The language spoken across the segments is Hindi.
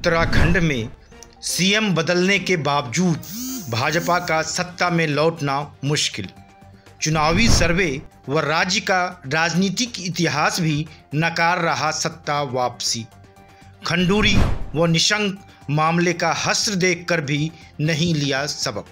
उत्तराखंड में सीएम बदलने के बावजूद भाजपा का सत्ता में लौटना मुश्किल। चुनावी सर्वे व राज्य का राजनीतिक इतिहास भी नकार रहा सत्ता वापसी। खंडूरी व निशंक मामले का हश्र देखकर भी नहीं लिया सबक।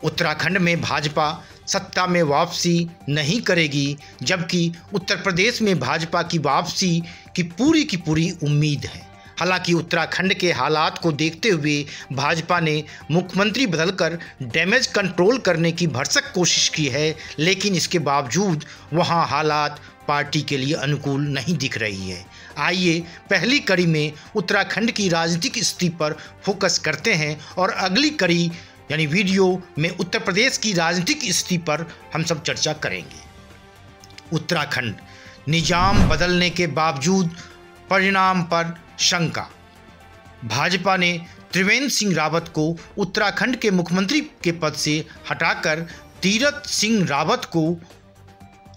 उत्तराखंड में भाजपा सत्ता में वापसी नहीं करेगी, जबकि उत्तर प्रदेश में भाजपा की वापसी की पूरी उम्मीद है। हालांकि उत्तराखंड के हालात को देखते हुए भाजपा ने मुख्यमंत्री बदलकर डैमेज कंट्रोल करने की भरसक कोशिश की है, लेकिन इसके बावजूद वहां हालात पार्टी के लिए अनुकूल नहीं दिख रही है। आइए पहली कड़ी में उत्तराखंड की राजनीतिक स्थिति पर फोकस करते हैं और अगली कड़ी यानी वीडियो में उत्तर प्रदेश की राजनीतिक स्थिति पर हम सब चर्चा करेंगे। उत्तराखंड निजाम बदलने के बावजूद परिणाम पर शंका। भाजपा ने त्रिवेंद्र सिंह रावत को उत्तराखंड के मुख्यमंत्री के पद से हटाकर तीरथ सिंह रावत को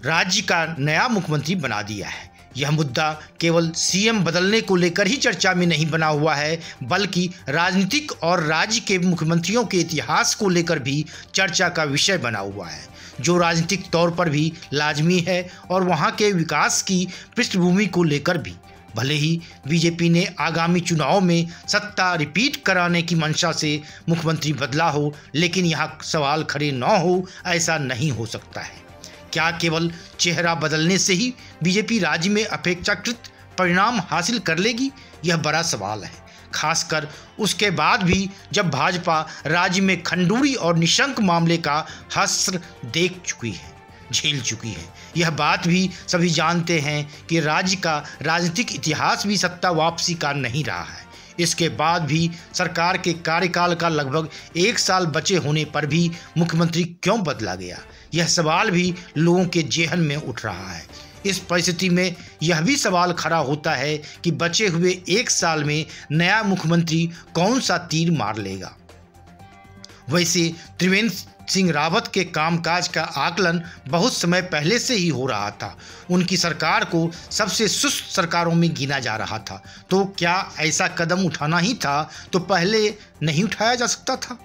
राज्य का नया मुख्यमंत्री बना दिया है। यह मुद्दा केवल सीएम बदलने को लेकर ही चर्चा में नहीं बना हुआ है, बल्कि राजनीतिक और राज्य के मुख्यमंत्रियों के इतिहास को लेकर भी चर्चा का विषय बना हुआ है, जो राजनीतिक तौर पर भी लाजमी है और वहां के विकास की पृष्ठभूमि को लेकर भी। भले ही बीजेपी ने आगामी चुनाव में सत्ता रिपीट कराने की मंशा से मुख्यमंत्री बदला हो, लेकिन यहाँ सवाल खड़े न हो ऐसा नहीं हो सकता है। क्या केवल चेहरा बदलने से ही बीजेपी राज्य में अपेक्षाकृत परिणाम हासिल कर लेगी? यह बड़ा सवाल है, खासकर उसके बाद भी जब भाजपा राज्य में खंडूरी और निशंक मामले का हश्र झेल चुकी है। यह बात भी सभी जानते हैं कि राज्य का राजनीतिक इतिहास भी सत्ता वापसी का नहीं रहा है। इसके बाद भी सरकार के कार्यकाल का लगभग 1 साल बचे होने पर भी मुख्यमंत्री क्यों बदला गया, यह सवाल भी लोगों के जेहन में उठ रहा है। इस परिस्थिति में यह भी सवाल खड़ा होता है कि बचे हुए 1 साल में नया मुख्यमंत्री कौन सा तीर मार लेगा। वैसे त्रिवेंद्र सिंह रावत के कामकाज का आकलन बहुत समय पहले से ही हो रहा था। उनकी सरकार को सबसे सुस्त सरकारों में गिना जा रहा था, तो क्या ऐसा कदम उठाना ही था तो पहले नहीं उठाया जा सकता था,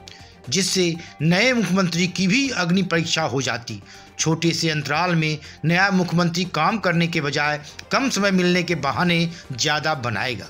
जिससे नए मुख्यमंत्री की भी अग्नि परीक्षा हो जाती। छोटे से अंतराल में नया मुख्यमंत्री काम करने के बजाय कम समय मिलने के बहाने ज़्यादा बनाएगा,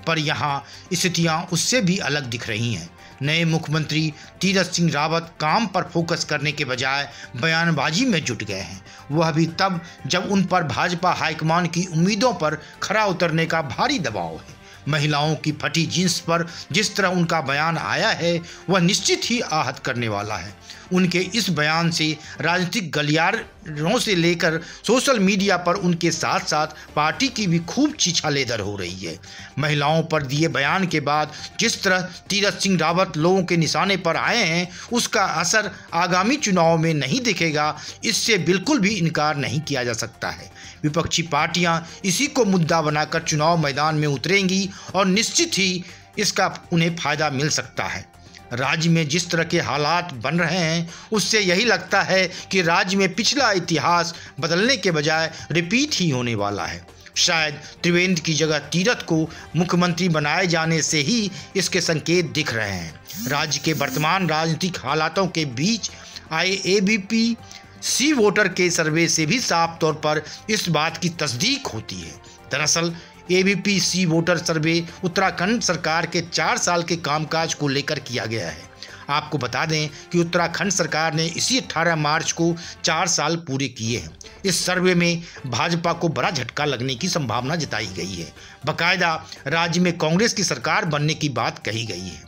पर यहाँ स्थितियाँ उससे भी अलग दिख रही हैं। नए मुख्यमंत्री तीरथ सिंह रावत काम पर फोकस करने के बजाय बयानबाजी में जुट गए हैं, वह भी तब जब उन पर भाजपा हाईकमान की उम्मीदों पर खरा उतरने का भारी दबाव है। महिलाओं की फटी जींस पर जिस तरह उनका बयान आया है वह निश्चित ही आहत करने वाला है। उनके इस बयान से राजनीतिक गलियारों से लेकर सोशल मीडिया पर उनके साथ साथ पार्टी की भी खूब छीछालेदर हो रही है। महिलाओं पर दिए बयान के बाद जिस तरह तीरथ सिंह रावत लोगों के निशाने पर आए हैं, उसका असर आगामी चुनाव में नहीं दिखेगा, इससे बिल्कुल भी इनकार नहीं किया जा सकता है। विपक्षी पार्टियां इसी को मुद्दा बनाकर चुनाव मैदान में उतरेंगी और निश्चित ही इसका उन्हें फायदा मिल सकता है। राज्य में जिस तरह के हालात बन रहे हैं, उससे यही लगता है कि राज्य में पिछला इतिहास बदलने के बजाय रिपीट ही होने वाला है। शायद त्रिवेंद्र की जगह तीरथ को मुख्यमंत्री बनाए जाने से ही इसके संकेत दिख रहे हैं। राज्य के वर्तमान राजनीतिक हालातों के बीच आए ABP सी वोटर के सर्वे से भी साफ तौर पर इस बात की तस्दीक होती है। दरअसल ABP सी वोटर सर्वे उत्तराखंड सरकार के 4 साल के कामकाज को लेकर किया गया है। आपको बता दें कि उत्तराखंड सरकार ने इसी 18 मार्च को 4 साल पूरे किए हैं। इस सर्वे में भाजपा को बड़ा झटका लगने की संभावना जताई गई है। बाकायदा राज्य में कांग्रेस की सरकार बनने की बात कही गई है।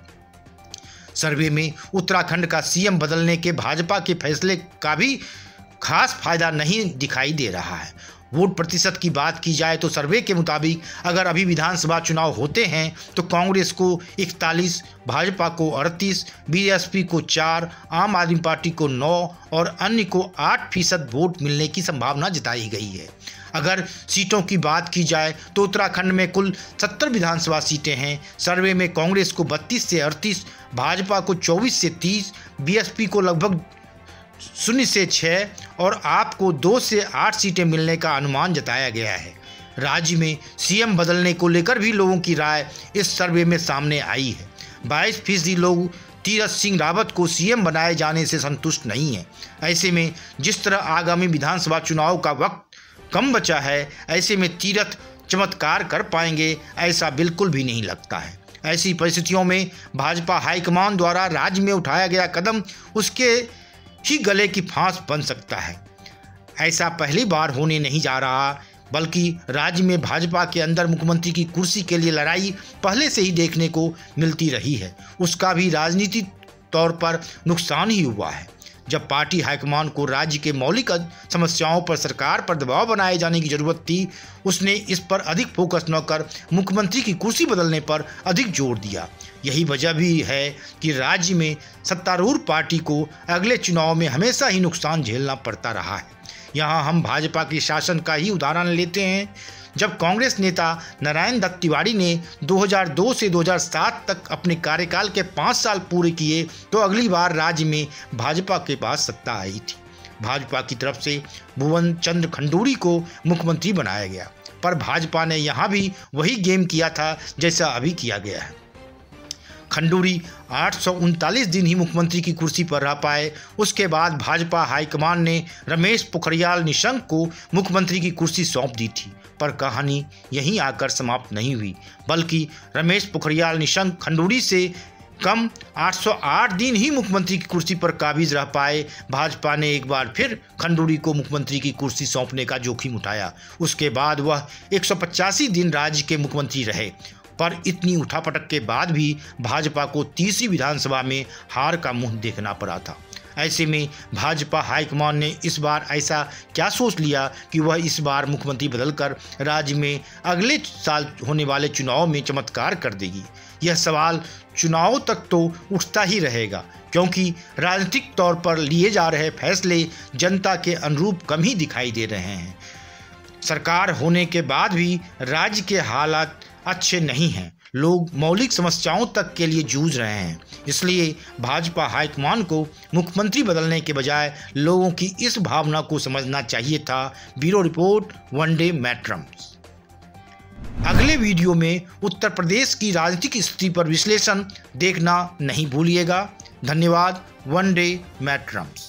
सर्वे में उत्तराखंड का सीएम बदलने के भाजपा के फैसले का भी खास फायदा नहीं दिखाई दे रहा है। वोट प्रतिशत की बात की जाए तो सर्वे के मुताबिक अगर अभी विधानसभा चुनाव होते हैं तो कांग्रेस को 41, भाजपा को 38, BSP को 4, आम आदमी पार्टी को 9 और अन्य को 8% वोट मिलने की संभावना जताई गई है। अगर सीटों की बात की जाए तो उत्तराखंड में कुल 70 विधानसभा सीटें हैं। सर्वे में कांग्रेस को 32 से 38, भाजपा को 24 से 30, BSP को लगभग 0 से 6 और आप को 2 से 8 सीटें मिलने का अनुमान जताया गया है। राज्य में सीएम बदलने को लेकर भी लोगों की राय इस सर्वे में सामने आई है। 22% लोग तीरथ सिंह रावत को सीएम बनाए जाने से संतुष्ट नहीं हैं। ऐसे में जिस तरह आगामी विधानसभा चुनाव का वक्त कम बचा है, ऐसे में तीरथ चमत्कार कर पाएंगे ऐसा बिल्कुल भी नहीं लगता है। ऐसी परिस्थितियों में भाजपा हाईकमान द्वारा राज्य में उठाया गया कदम उसके ही गले की फांस बन सकता है। ऐसा पहली बार होने नहीं जा रहा, बल्कि राज्य में भाजपा के अंदर मुख्यमंत्री की कुर्सी के लिए लड़ाई पहले से ही देखने को मिलती रही है। उसका भी राजनीतिक तौर पर नुकसान ही हुआ है। जब पार्टी हाईकमान को राज्य के मौलिक समस्याओं पर सरकार पर दबाव बनाए जाने की जरूरत थी, उसने इस पर अधिक फोकस न कर मुख्यमंत्री की कुर्सी बदलने पर अधिक जोर दिया। यही वजह भी है कि राज्य में सत्तारूढ़ पार्टी को अगले चुनाव में हमेशा ही नुकसान झेलना पड़ता रहा है। यहाँ हम भाजपा के शासन का ही उदाहरण लेते हैं। जब कांग्रेस नेता नारायण दत्त तिवारी ने 2002 से 2007 तक अपने कार्यकाल के 5 साल पूरे किए तो अगली बार राज्य में भाजपा के पास सत्ता आई थी। भाजपा की तरफ से भुवन चंद्र खंडूरी को मुख्यमंत्री बनाया गया, पर भाजपा ने यहाँ भी वही गेम किया था जैसा अभी किया गया है। खंडूरी 839 दिन ही मुख्यमंत्री की कुर्सी पर रह पाए। उसके बाद भाजपा हाईकमान ने रमेश पोखरियाल निशंक को मुख्यमंत्री की कुर्सी सौंप दी थी, पर कहानी यहीं आकर समाप्त नहीं हुई, बल्कि रमेश पोखरियाल निशंक खंडूरी से कम 808 दिन ही मुख्यमंत्री की कुर्सी पर काबिज रह पाए। भाजपा ने एक बार फिर खंडूरी को मुख्यमंत्री की कुर्सी सौंपने का जोखिम उठाया। उसके बाद वह 185 दिन राज्य के मुख्यमंत्री रहे, पर इतनी उठापटक के बाद भी भाजपा को तीसरी विधानसभा में हार का मुंह देखना पड़ा था। ऐसे में भाजपा हाईकमान ने इस बार ऐसा क्या सोच लिया कि वह इस बार मुख्यमंत्री बदलकर राज्य में अगले साल होने वाले चुनाव में चमत्कार कर देगी? यह सवाल चुनाव तक तो उठता ही रहेगा, क्योंकि राजनीतिक तौर पर लिए जा रहे फैसले जनता के अनुरूप कम ही दिखाई दे रहे हैं। सरकार होने के बाद भी राज्य के हालात अच्छे नहीं हैं। लोग मौलिक समस्याओं तक के लिए जूझ रहे हैं। इसलिए भाजपा हाईकमान को मुख्यमंत्री बदलने के बजाय लोगों की इस भावना को समझना चाहिए था। ब्यूरो रिपोर्ट, वनडे मैट्रम्स। अगले वीडियो में उत्तर प्रदेश की राजनीतिक स्थिति पर विश्लेषण देखना नहीं भूलिएगा। धन्यवाद। वनडे मैट्रम्स।